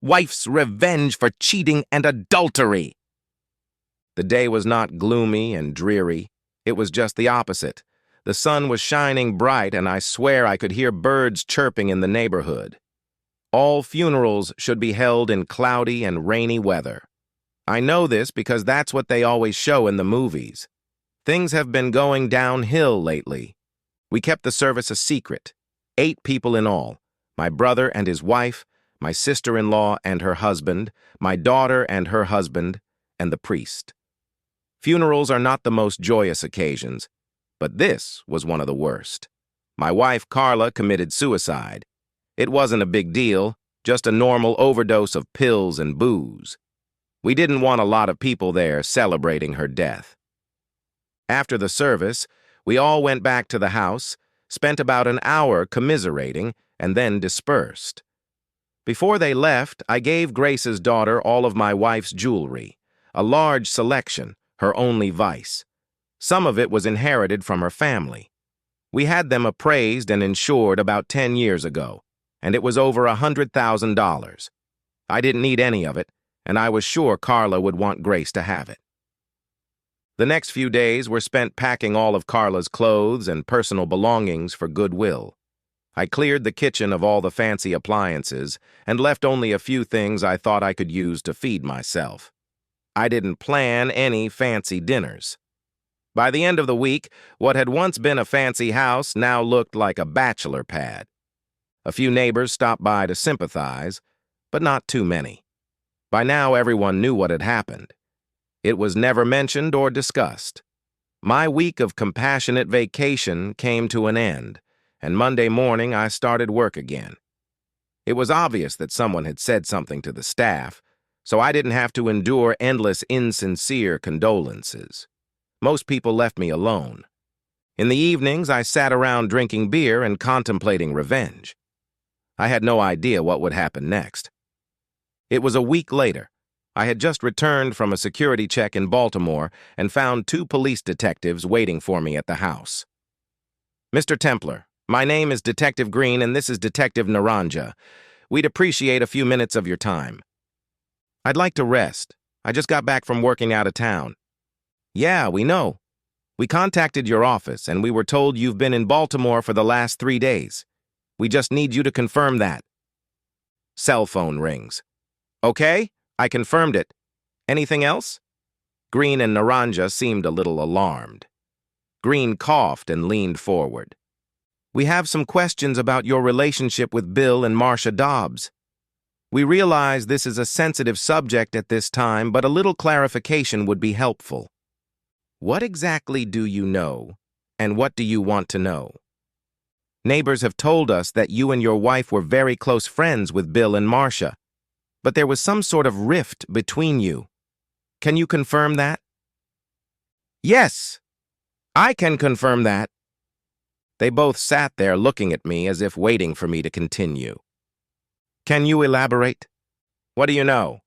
Wife's revenge for cheating and adultery. The day was not gloomy and dreary. It was just the opposite. The sun was shining bright, and I swear I could hear birds chirping in the neighborhood. All funerals should be held in cloudy and rainy weather. I know this because that's what they always show in the movies. Things have been going downhill lately. We kept the service a secret. 8 people in all. My brother and his wife, my sister-in-law and her husband, my daughter and her husband, and the priest. Funerals are not the most joyous occasions, but this was one of the worst. My wife, Carla, committed suicide. It wasn't a big deal, just a normal overdose of pills and booze. We didn't want a lot of people there celebrating her death. After the service, we all went back to the house, spent about an hour commiserating, and then dispersed. Before they left, I gave Grace's daughter all of my wife's jewelry, a large selection, her only vice. Some of it was inherited from her family. We had them appraised and insured about 10 years ago, and it was over $100,000. I didn't need any of it, and I was sure Carla would want Grace to have it. The next few days were spent packing all of Carla's clothes and personal belongings for Goodwill. I cleared the kitchen of all the fancy appliances and left only a few things I thought I could use to feed myself. I didn't plan any fancy dinners. By the end of the week, what had once been a fancy house now looked like a bachelor pad. A few neighbors stopped by to sympathize, but not too many. By now, everyone knew what had happened. It was never mentioned or discussed. My week of compassionate vacation came to an end, and Monday morning I started work again. It was obvious that someone had said something to the staff, so I didn't have to endure endless insincere condolences. Most people left me alone. In the evenings, I sat around drinking beer and contemplating revenge. I had no idea what would happen next. It was a week later. I had just returned from a security check in Baltimore and found 2 police detectives waiting for me at the house. "Mr. Templar, my name is Detective Green and this is Detective Naranja. We'd appreciate a few minutes of your time." "I'd like to rest. I just got back from working out of town." "Yeah, we know. We contacted your office and we were told you've been in Baltimore for the last 3 days. We just need you to confirm that." Cell phone rings. "Okay, I confirmed it. Anything else?" Green and Naranja seemed a little alarmed. Green coughed and leaned forward. "We have some questions about your relationship with Bill and Marcia Dobbs. We realize this is a sensitive subject at this time, but a little clarification would be helpful. What exactly do you know, and what do you want to know? Neighbors have told us that you and your wife were very close friends with Bill and Marcia, but there was some sort of rift between you. Can you confirm that?" "Yes, I can confirm that." They both sat there looking at me as if waiting for me to continue. "Can you elaborate?" "What do you know?"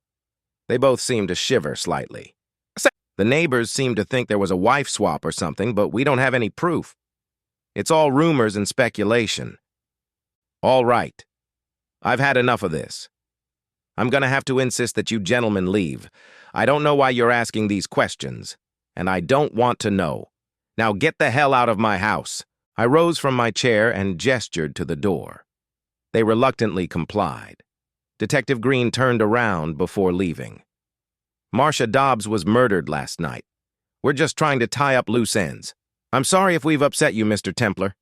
They both seemed to shiver slightly. "The neighbors seem to think there was a wife swap or something, but we don't have any proof. It's all rumors and speculation." "All right. I've had enough of this. I'm going to have to insist that you gentlemen leave. I don't know why you're asking these questions, and I don't want to know. Now get the hell out of my house." I rose from my chair and gestured to the door. They reluctantly complied. Detective Green turned around before leaving. "Marcia Dobbs was murdered last night. We're just trying to tie up loose ends. I'm sorry if we've upset you, Mr. Templar.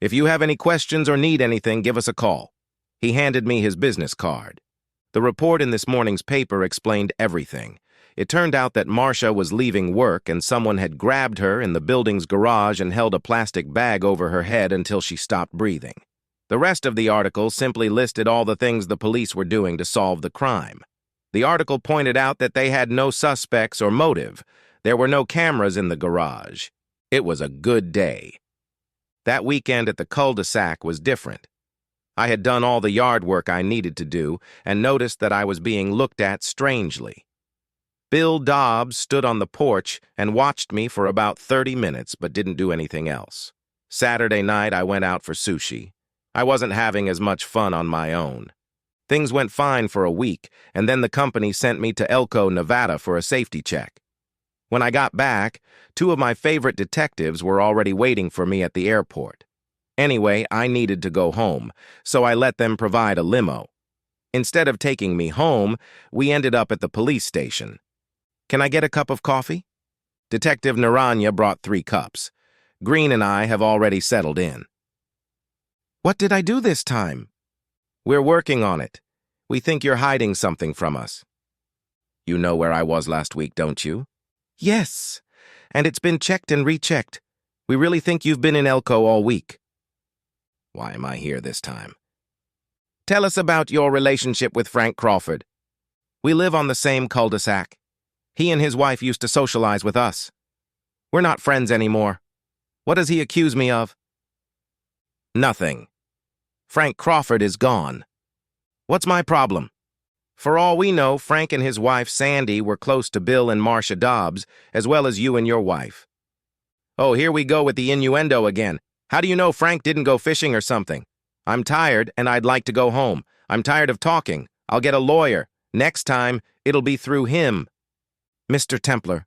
If you have any questions or need anything, give us a call." He handed me his business card. The report in this morning's paper explained everything. It turned out that Marcia was leaving work and someone had grabbed her in the building's garage and held a plastic bag over her head until she stopped breathing. The rest of the article simply listed all the things the police were doing to solve the crime. The article pointed out that they had no suspects or motive. There were no cameras in the garage. It was a good day. That weekend at the cul-de-sac was different. I had done all the yard work I needed to do and noticed that I was being looked at strangely. Bill Dobbs stood on the porch and watched me for about 30 minutes but didn't do anything else. Saturday night I went out for sushi. I wasn't having as much fun on my own. Things went fine for a week, and then the company sent me to Elko, Nevada for a safety check. When I got back, two of my favorite detectives were already waiting for me at the airport. Anyway, I needed to go home, so I let them provide a limo. Instead of taking me home, we ended up at the police station. Can I get a cup of coffee? Detective Naranja brought 3 cups. Green and I have already settled in. What did I do this time? We're working on it. We think you're hiding something from us. You know where I was last week, don't you? Yes, and it's been checked and rechecked. We really think you've been in Elko all week. Why am I here this time? Tell us about your relationship with Frank Crawford. We live on the same cul-de-sac. He and his wife used to socialize with us. We're not friends anymore. What does he accuse me of? Nothing. Frank Crawford is gone. What's my problem? For all we know, Frank and his wife, Sandy, were close to Bill and Marcia Dobbs, as well as you and your wife. Oh, here we go with the innuendo again. How do you know Frank didn't go fishing or something? I'm tired, and I'd like to go home. I'm tired of talking. I'll get a lawyer. Next time, it'll be through him. Mr. Templar,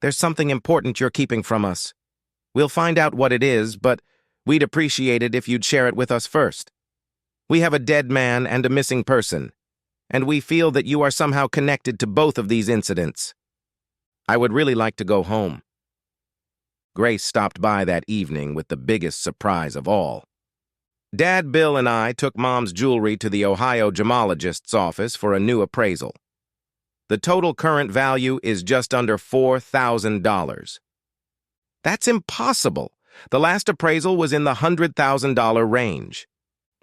there's something important you're keeping from us. We'll find out what it is, but we'd appreciate it if you'd share it with us first. We have a dead man and a missing person, and we feel that you are somehow connected to both of these incidents. I would really like to go home. Grace stopped by that evening with the biggest surprise of all. Dad, Bill, and I took Mom's jewelry to the Ohio gemologist's office for a new appraisal. The total current value is just under $4,000. That's impossible. The last appraisal was in the $100,000 range.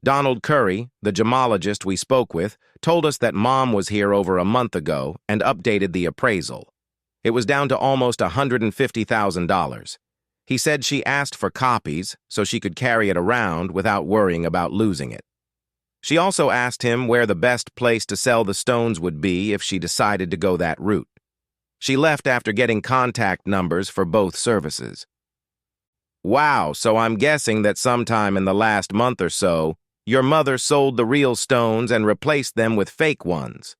Donald Curry, the gemologist we spoke with, told us that Mom was here over a month ago and updated the appraisal. It was down to almost $150,000. He said she asked for copies so she could carry it around without worrying about losing it. She also asked him where the best place to sell the stones would be if she decided to go that route. She left after getting contact numbers for both services. Wow, so I'm guessing that sometime in the last month or so, your mother sold the real stones and replaced them with fake ones.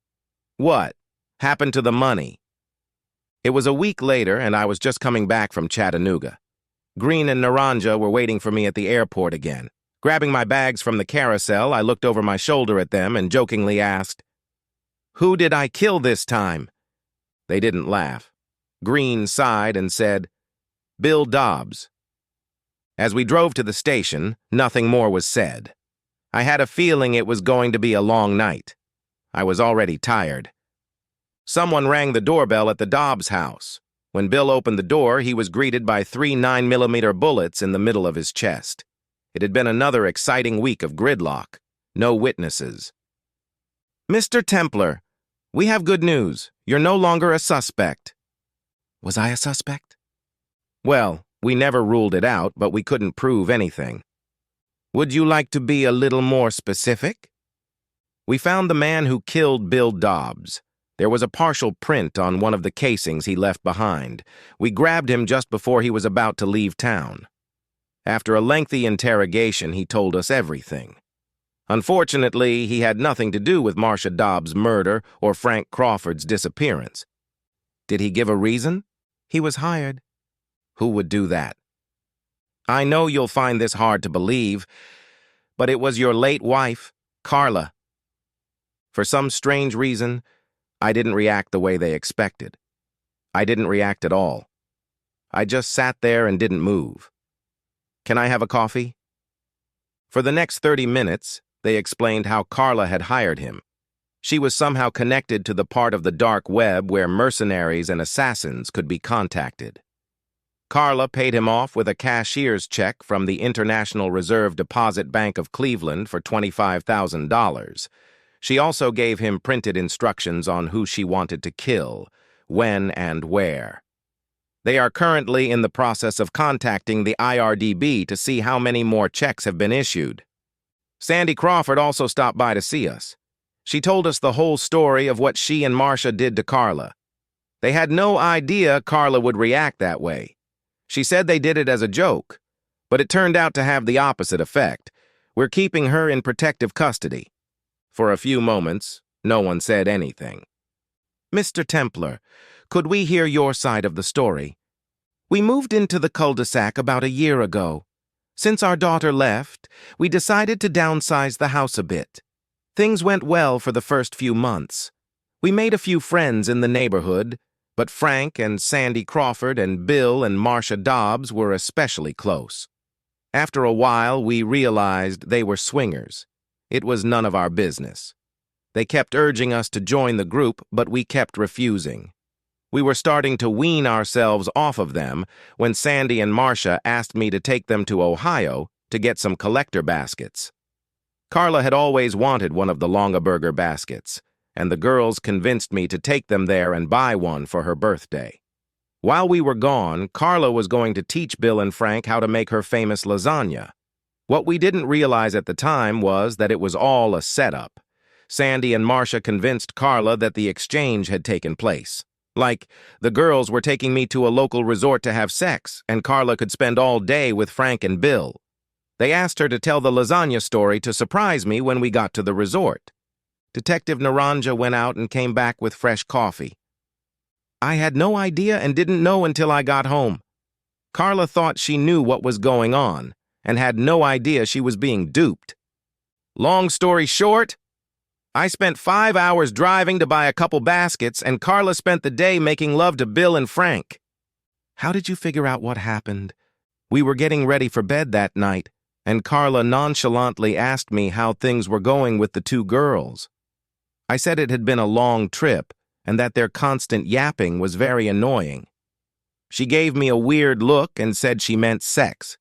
What happened to the money? It was a week later, and I was just coming back from Chattanooga. Green and Naranja were waiting for me at the airport again. Grabbing my bags from the carousel, I looked over my shoulder at them and jokingly asked, "Who did I kill this time?" They didn't laugh. Green sighed and said, "Bill Dobbs." As we drove to the station, nothing more was said. I had a feeling it was going to be a long night. I was already tired. Someone rang the doorbell at the Dobbs house. When Bill opened the door, he was greeted by 3 9mm bullets in the middle of his chest. It had been another exciting week of gridlock. No witnesses. "Mr. Templar, we have good news. You're no longer a suspect." Was I a suspect? Well, we never ruled it out, but we couldn't prove anything. Would you like to be a little more specific? We found the man who killed Bill Dobbs. There was a partial print on one of the casings he left behind. We grabbed him just before he was about to leave town. After a lengthy interrogation, he told us everything. Unfortunately, he had nothing to do with Marcia Dobbs' murder or Frank Crawford's disappearance. Did he give a reason? He was hired. Who would do that? I know you'll find this hard to believe, but it was your late wife, Carla. For some strange reason, I didn't react the way they expected. I didn't react at all. I just sat there and didn't move. Can I have a coffee? For the next 30 minutes, they explained how Carla had hired him. She was somehow connected to the part of the dark web where mercenaries and assassins could be contacted. Carla paid him off with a cashier's check from the International Reserve Deposit Bank of Cleveland for $25,000. She also gave him printed instructions on who she wanted to kill, when and where. They are currently in the process of contacting the IRDB to see how many more checks have been issued. Sandy Crawford also stopped by to see us. She told us the whole story of what she and Marcia did to Carla. They had no idea Carla would react that way. She said they did it as a joke, but it turned out to have the opposite effect. We're keeping her in protective custody. For a few moments, no one said anything. "Mr. Templar, could we hear your side of the story? We moved into the cul-de-sac about a year ago. Since our daughter left, we decided to downsize the house a bit. Things went well for the first few months. We made a few friends in the neighborhood, but Frank and Sandy Crawford and Bill and Marcia Dobbs were especially close. After a while, we realized they were swingers. It was none of our business. They kept urging us to join the group, but we kept refusing. We were starting to wean ourselves off of them when Sandy and Marcia asked me to take them to Ohio to get some collector baskets. Carla had always wanted one of the Longaberger baskets, and the girls convinced me to take them there and buy one for her birthday. While we were gone, Carla was going to teach Bill and Frank how to make her famous lasagna. What we didn't realize at the time was that it was all a setup. Sandy and Marcia convinced Carla that the exchange had taken place. Like, the girls were taking me to a local resort to have sex, and Carla could spend all day with Frank and Bill. They asked her to tell the lasagna story to surprise me when we got to the resort. Detective Naranja went out and came back with fresh coffee. I had no idea and didn't know until I got home. Carla thought she knew what was going on, and had no idea she was being duped. Long story short, I spent 5 hours driving to buy a couple baskets, and Carla spent the day making love to Bill and Frank. How did you figure out what happened? We were getting ready for bed that night, and Carla nonchalantly asked me how things were going with the two girls. I said it had been a long trip, and that their constant yapping was very annoying. She gave me a weird look and said she meant sex.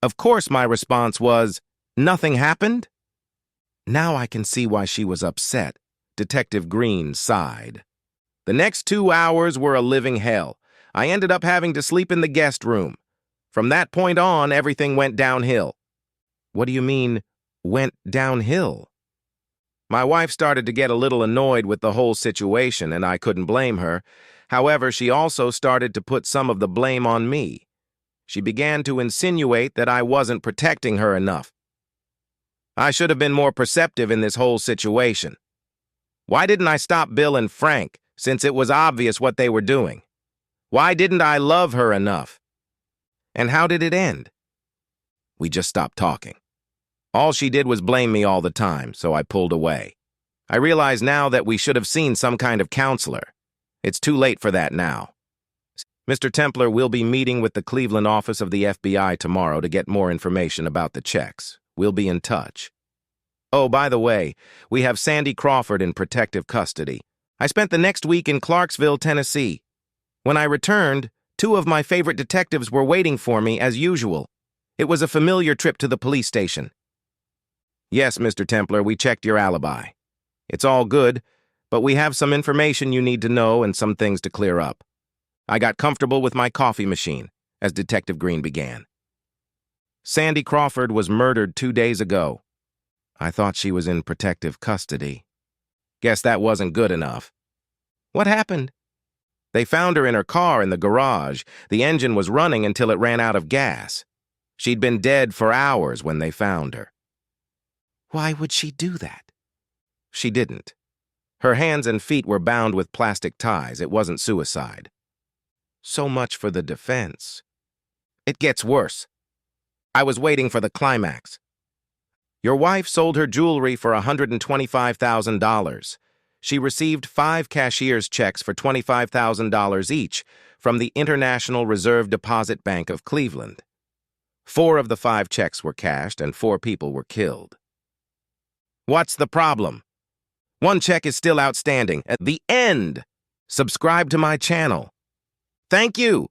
Of course, my response was, "Nothing happened?" Now I can see why she was upset. Detective Green sighed. The next 2 hours were a living hell. I ended up having to sleep in the guest room. From that point on, everything went downhill. What do you mean, went downhill? My wife started to get a little annoyed with the whole situation, and I couldn't blame her. However, she also started to put some of the blame on me. She began to insinuate that I wasn't protecting her enough. I should have been more perceptive in this whole situation. Why didn't I stop Bill and Frank, since it was obvious what they were doing? Why didn't I love her enough? And how did it end? We just stopped talking. All she did was blame me all the time, so I pulled away. I realize now that we should have seen some kind of counselor. It's too late for that now. Mr. Templar will be meeting with the Cleveland office of the FBI tomorrow to get more information about the checks. We'll be in touch. Oh, by the way, we have Sandy Crawford in protective custody. I spent the next week in Clarksville, Tennessee. When I returned, 2 of my favorite detectives were waiting for me as usual. It was a familiar trip to the police station. Yes, Mr. Templar, we checked your alibi. It's all good, but we have some information you need to know and some things to clear up. I got comfortable with my coffee machine, as Detective Green began. Sandy Crawford was murdered 2 days ago. I thought she was in protective custody. Guess that wasn't good enough. What happened? They found her in her car in the garage. The engine was running until it ran out of gas. She'd been dead for hours when they found her. Why would she do that? She didn't. Her hands and feet were bound with plastic ties. It wasn't suicide. So much for the defense. It gets worse. I was waiting for the climax. Your wife sold her jewelry for $125,000. She received 5 cashier's checks for $25,000 each from the International Reserve Deposit Bank of Cleveland. 4 of the 5 checks were cashed and 4 people were killed. What's the problem? 1 check is still outstanding. At the end. Subscribe to my channel. Thank you.